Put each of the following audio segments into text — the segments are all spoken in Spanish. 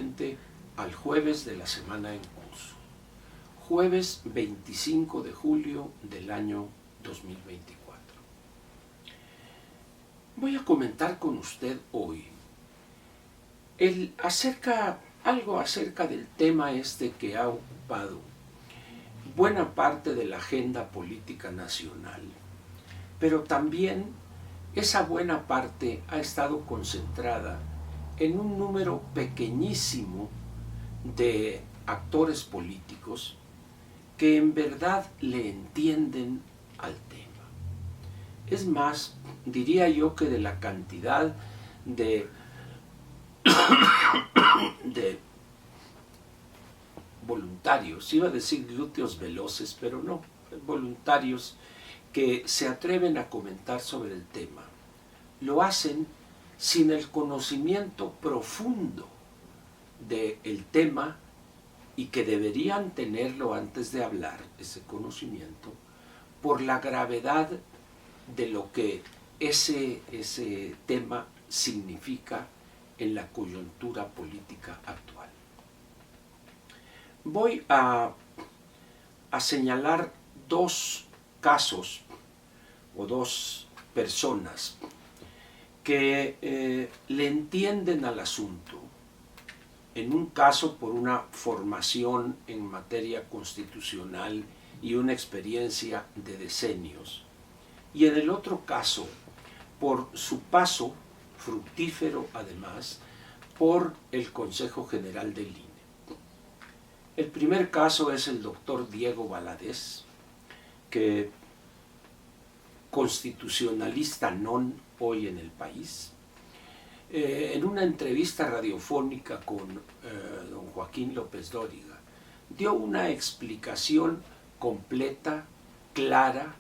correspondiente al jueves de la semana en curso, jueves 25 de julio del año 2024. Voy a comentar con usted hoy algo acerca del tema que ha ocupado buena parte de la agenda política nacional, pero también esa buena parte ha estado concentrada en un número pequeñísimo de actores políticos que en verdad le entienden al tema. Es más, diría yo que de la cantidad de voluntarios, iba a decir glúteos veloces, pero no, voluntarios que se atreven a comentar sobre el tema, lo hacen sin el conocimiento profundo del tema y que deberían tenerlo antes de hablar, ese conocimiento, por la gravedad de lo que ese tema significa en la coyuntura política actual. Voy a señalar dos casos o dos personas que le entienden al asunto, en un caso por una formación en materia constitucional y una experiencia de decenios, y en el otro caso por su paso fructífero además por el Consejo General del INE. El primer caso es el doctor Diego Valadez, que constitucionalista non hoy en el país, en una entrevista radiofónica con don Joaquín López Dóriga, dio una explicación completa, clara,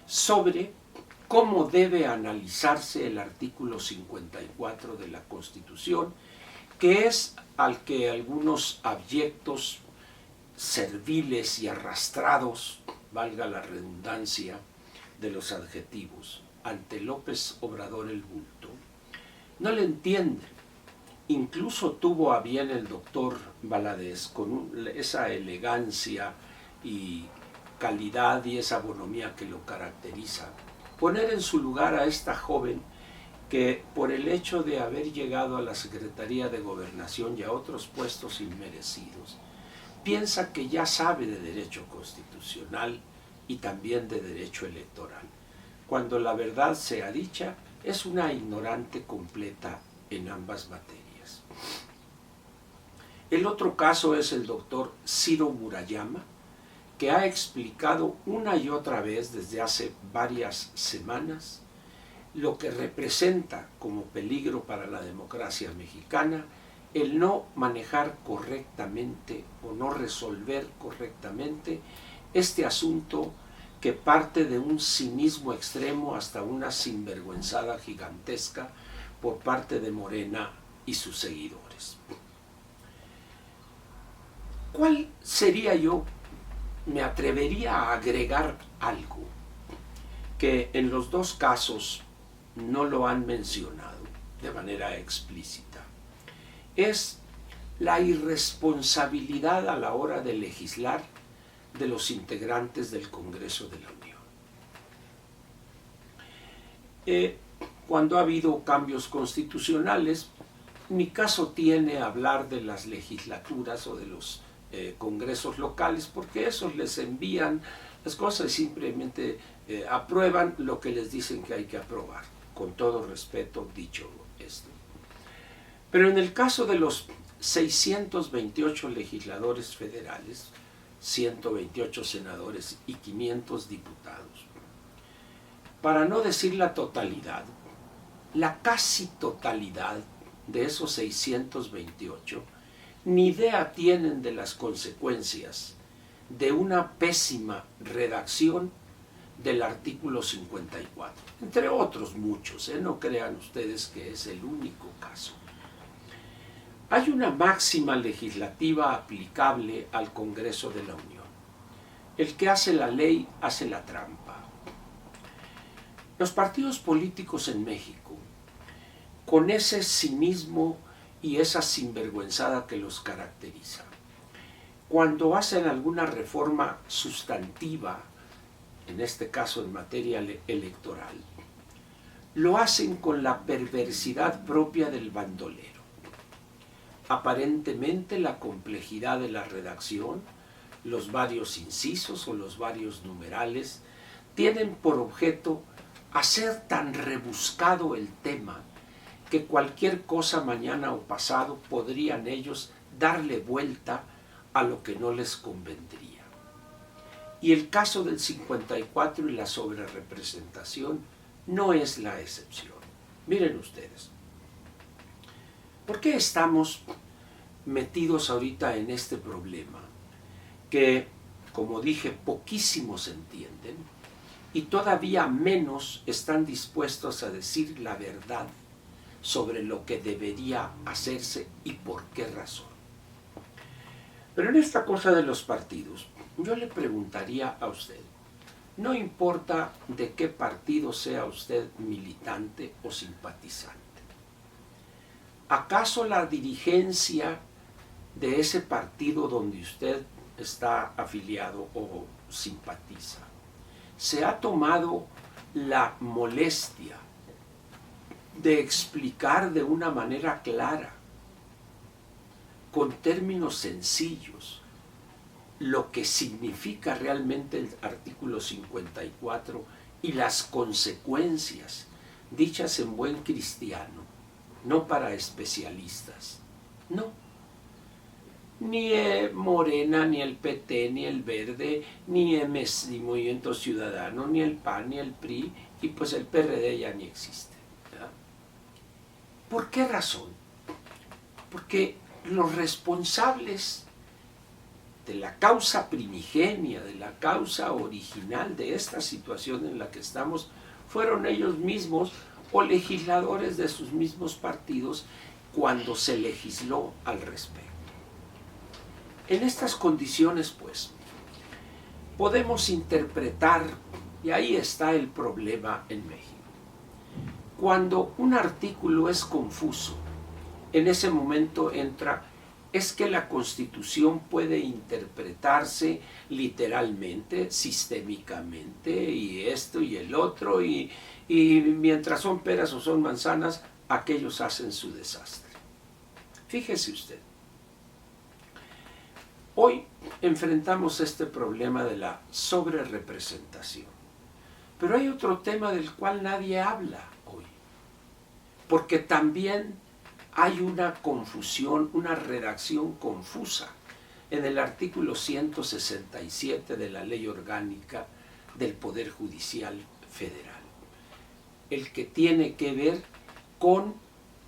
sobre cómo debe analizarse el artículo 54 de la Constitución, que es al que algunos abyectos, serviles y arrastrados, valga la redundancia de los adjetivos, ante López Obrador el bulto, no le entienden. Incluso tuvo a bien el doctor Valadez, con esa elegancia y calidad y esa bonomía que lo caracteriza, poner en su lugar a esta joven que por el hecho de haber llegado a la Secretaría de Gobernación y a otros puestos inmerecidos, piensa que ya sabe de derecho constitucional y también de derecho electoral, cuando la verdad sea dicha, es una ignorante completa en ambas materias. El otro caso es el doctor Ciro Murayama, que ha explicado una y otra vez desde hace varias semanas lo que representa como peligro para la democracia mexicana el no manejar correctamente o no resolver correctamente este asunto que parte de un cinismo extremo hasta una sinvergüenzada gigantesca por parte de Morena y sus seguidores. ¿Cuál sería yo? Me atrevería a agregar algo que en los dos casos no lo han mencionado de manera explícita. Es la irresponsabilidad a la hora de legislar de los integrantes del Congreso de la Unión. Cuando ha habido cambios constitucionales, ni caso tiene hablar de las legislaturas o de los congresos locales, porque esos les envían las cosas y simplemente aprueban lo que les dicen que hay que aprobar, con todo respeto dicho esto. Pero en el caso de los 628 legisladores federales, 128 senadores y 500 diputados, para no decir la totalidad, la casi totalidad de esos 628 ni idea tienen de las consecuencias de una pésima redacción del artículo 54, entre otros muchos, no crean ustedes que es el único caso. Hay una máxima legislativa aplicable al Congreso de la Unión: el que hace la ley hace la trampa. Los partidos políticos en México, con ese cinismo y esa sinvergüenzada que los caracteriza. Cuando hacen alguna reforma sustantiva, en este caso en materia electoral, lo hacen con la perversidad propia del bandolero. Aparentemente la complejidad de la redacción, los varios incisos o los varios numerales, tienen por objeto hacer tan rebuscado el tema que cualquier cosa mañana o pasado podrían ellos darle vuelta a lo que no les convendría. Y el caso del 54 y la sobrerepresentación no es la excepción. Miren ustedes, ¿por qué estamos metidos ahorita en este problema? Que, como dije, poquísimos entienden y todavía menos están dispuestos a decir la verdad sobre lo que debería hacerse y por qué razón. Pero en esta cosa de los partidos, yo le preguntaría a usted, no importa de qué partido sea usted militante o simpatizante, ¿acaso la dirigencia de ese partido donde usted está afiliado o simpatiza se ha tomado la molestia de explicar de una manera clara, con términos sencillos, lo que significa realmente el artículo 54 y las consecuencias, dichas en buen cristiano, no para especialistas? No. Ni Morena, ni el PT, ni el Verde, ni el Movimiento Ciudadano, ni el PAN, ni el PRI, y pues el PRD ya ni existe, ¿verdad? ¿Por qué razón? Porque los responsables de la causa primigenia, de la causa original de esta situación en la que estamos, fueron ellos mismos o legisladores de sus mismos partidos cuando se legisló al respecto. En estas condiciones, pues, podemos interpretar, y ahí está el problema en México. Cuando un artículo es confuso, en ese momento entra, es que la Constitución puede interpretarse literalmente, sistémicamente, y esto y el otro, y mientras son peras o son manzanas, aquellos hacen su desastre. Fíjese usted, hoy enfrentamos este problema de la sobrerepresentación, pero hay otro tema del cual nadie habla hoy, porque también hay una confusión, una redacción confusa en el artículo 167 de la Ley Orgánica del Poder Judicial Federal, el que tiene que ver con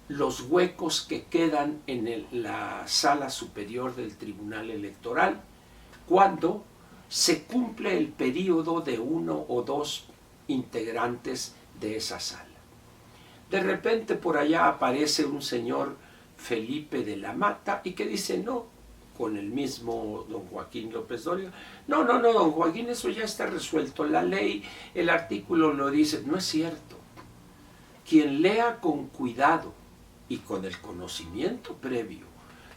los huecos que quedan en la Sala Superior del Tribunal Electoral cuando se cumple el periodo de 1 o 2 integrantes de esa sala. De repente por allá aparece un señor Felipe de la Mata y que dice no, con el mismo don Joaquín López Dóriga, no, don Joaquín, eso ya está resuelto, la ley, el artículo lo dice. No es cierto. Quien lea con cuidado y con el conocimiento previo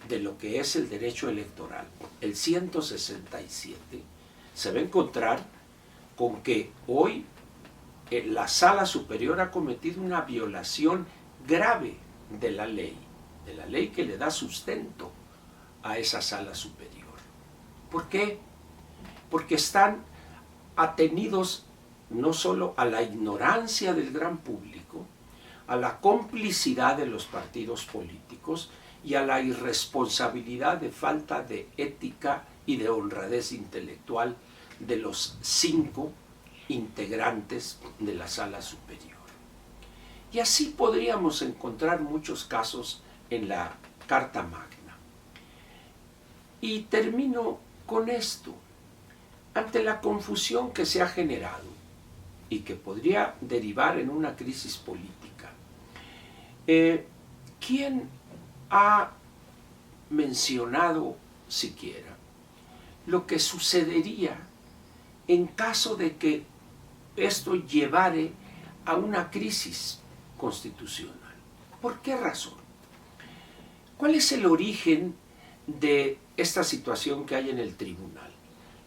de lo que es el derecho electoral, el 167, se va a encontrar con que hoy la Sala Superior ha cometido una violación grave de la ley que le da sustento a esa Sala Superior. ¿Por qué? Porque están atenidos no solo a la ignorancia del gran público, a la complicidad de los partidos políticos y a la irresponsabilidad de falta de ética y de honradez intelectual de los 5 integrantes de la Sala Superior. Y así podríamos encontrar muchos casos en la Carta Magna. Y termino con esto. Ante la confusión que se ha generado y que podría derivar en una crisis política, ¿quién ha mencionado siquiera lo que sucedería en caso de que esto llevare a una crisis constitucional? ¿Por qué razón? ¿Cuál es el origen de esta situación que hay en el tribunal?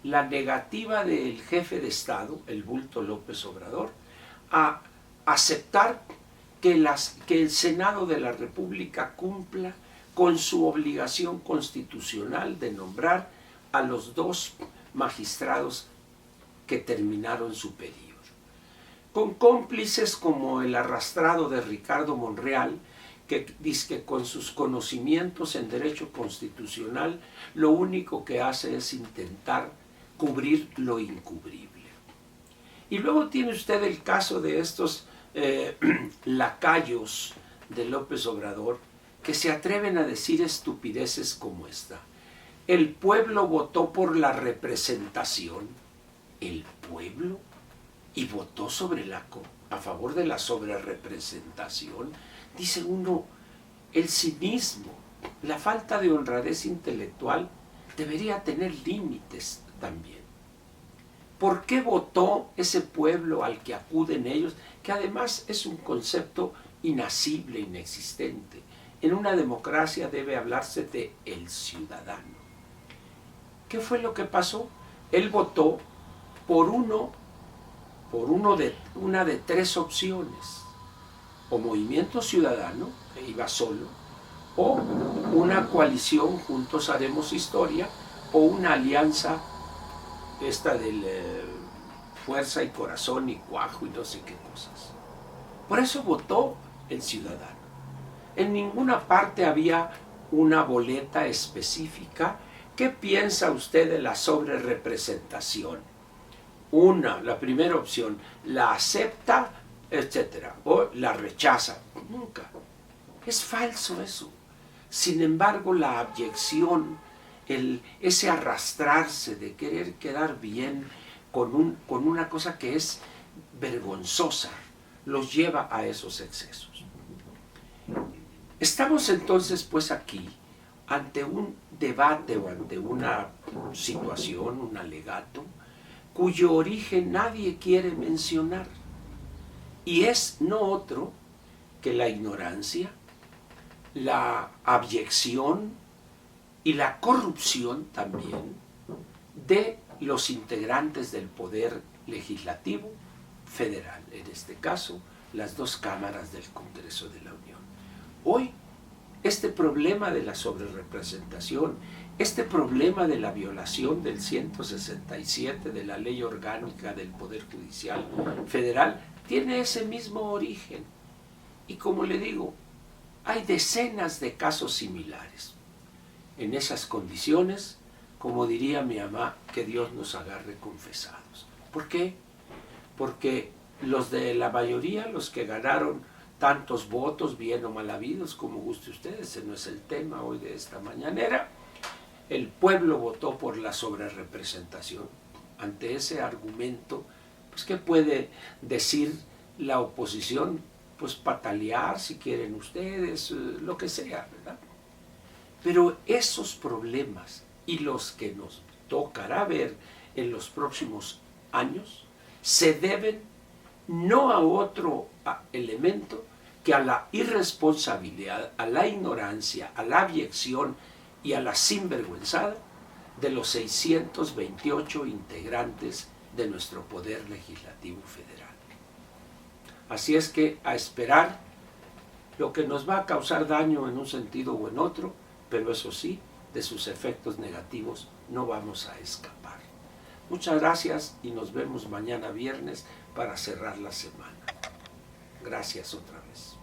La negativa del jefe de Estado, el bulto López Obrador, a aceptar que el Senado de la República cumpla con su obligación constitucional de nombrar a los 2 magistrados que terminaron su periodo. Con cómplices como el arrastrado de Ricardo Monreal, que dice que con sus conocimientos en derecho constitucional lo único que hace es intentar cubrir lo incubrible. Y luego tiene usted el caso de estos lacayos de López Obrador que se atreven a decir estupideces como esta. El pueblo votó por la representación. ¿El pueblo? ¿Y votó a favor de la sobrerepresentación? Dice uno, el cinismo, la falta de honradez intelectual debería tener límites también. ¿Por qué votó ese pueblo al que acuden ellos? Que además es un concepto inasible, inexistente. En una democracia debe hablarse de el ciudadano. ¿Qué fue lo que pasó? Él votó por una de 3 opciones. O Movimiento Ciudadano, que iba solo, o una coalición, Juntos Haremos Historia, o una alianza, esta del Fuerza y Corazón y Cuajo y no sé qué cosas. Por eso votó el ciudadano. En ninguna parte había una boleta específica. ¿Qué piensa usted de la sobrerepresentación? La primera opción, la acepta, etcétera, o la rechaza. Nunca. Es falso eso. Sin embargo, la abyección, ese arrastrarse de querer quedar bien con una cosa que es vergonzosa, los lleva a esos excesos. Estamos entonces pues aquí ante un debate o ante una situación, un alegato, cuyo origen nadie quiere mencionar. Y es no otro que la ignorancia, la abyección y la corrupción también de los integrantes del Poder Legislativo Federal, en este caso, las 2 cámaras del Congreso de la Unión. Hoy, este problema de la sobrerepresentación, este problema de la violación del 167 de la Ley Orgánica del Poder Judicial Federal, tiene ese mismo origen. Y como le digo, hay decenas de casos similares. En esas condiciones, como diría mi mamá, que Dios nos agarre confesados. ¿Por qué? Porque los de la mayoría, los que ganaron tantos votos, bien o mal habidos, como guste ustedes, ese no es el tema hoy de esta mañanera, el pueblo votó por la sobrerepresentación. Ante ese argumento, pues, ¿qué puede decir la oposición? Pues patalear, si quieren ustedes, lo que sea, ¿verdad? Pero esos problemas y los que nos tocará ver en los próximos años se deben no a otro elemento que a la irresponsabilidad, a la ignorancia, a la abyección y a la sinvergüenzada de los 628 integrantes de nuestro Poder Legislativo Federal. Así es que a esperar lo que nos va a causar daño en un sentido o en otro, pero eso sí, de sus efectos negativos no vamos a escapar. Muchas gracias y nos vemos mañana viernes para cerrar la semana. Gracias otra vez.